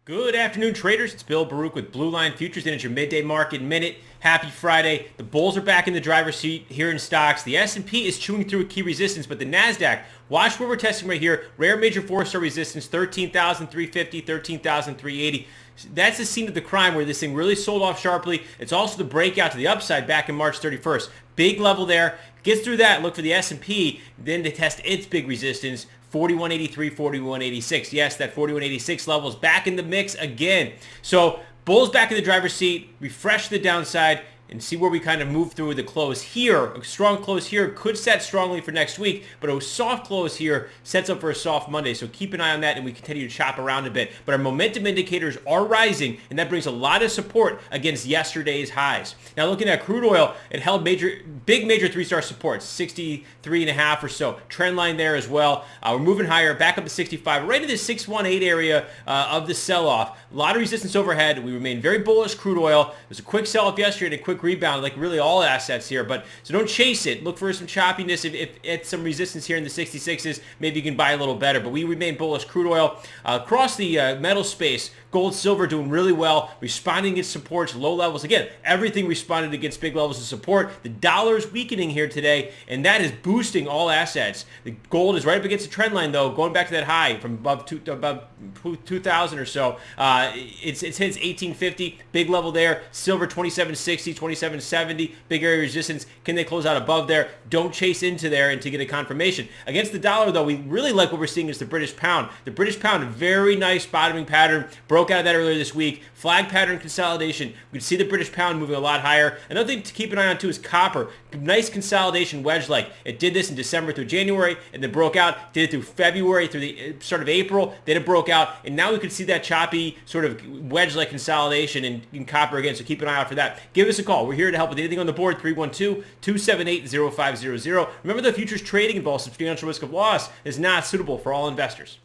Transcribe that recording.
Good afternoon, traders. It's Bill Baruch with Blue Line Futures, and it's your midday market minute. Happy Friday. The bulls are back in the driver's seat here in stocks. The S&P is chewing through a key resistance, but the NASDAQ, watch where we're testing right here. Rare major four-star resistance, 13,350, 13,380. That's the scene of the crime where this thing really sold off sharply. It's also the breakout to the upside back in March 31st. Big level there. Gets through that, look for the S&P, then to test its big resistance, 4183, 4186. Yes, that 4186 level is back in the mix again. So bulls back in the driver's seat, refresh the downside, and see where we kind of move through the close here. A strong close here could set strongly for next week, but a soft close here sets up for a soft Monday. So keep an eye on that, and we continue to chop around a bit. But our momentum indicators are rising, and that brings a lot of support against yesterday's highs. Now looking at crude oil, it held big major three-star supports, 63.5 or so. Trend line there as well. We're moving higher, back up to 65, right in the 618 area of the sell-off. A lot of resistance overhead. We remain very bullish crude oil. There was a quick sell-off yesterday and a quick rebound, like really all assets here, but so don't chase it. Look for some choppiness. If it's some resistance here in the 66s, maybe you can buy a little better, but we remain bullish crude oil. Across the metal space, gold, silver doing really well, responding against supports, low levels. Again, everything responded against big levels of support. The dollar's weakening here today, and that is boosting all assets. The gold is right up against the trend line, though, going back to that high from above 2,000 or so. It's hit 1850, big level there. Silver 2760, 2770, big area resistance. Can they close out above there? Don't chase into there and to get a confirmation. Against the dollar, though, we really like what we're seeing is the British pound. The British pound, very nice bottoming pattern. Broke out of that earlier this week. Flag pattern consolidation. We can see the British pound moving a lot higher. Another thing to keep an eye on, too, is copper. Nice consolidation wedge-like. It did this in December through January, and then broke out. Did it through February, through the start of April. Then it broke out, and now we could see that choppy sort of wedge-like consolidation in copper again, so keep an eye out for that. Give us a call. We're here to help with anything on the board, 312-278-0500. Remember, the futures trading involves substantial risk of loss, is not suitable for all investors.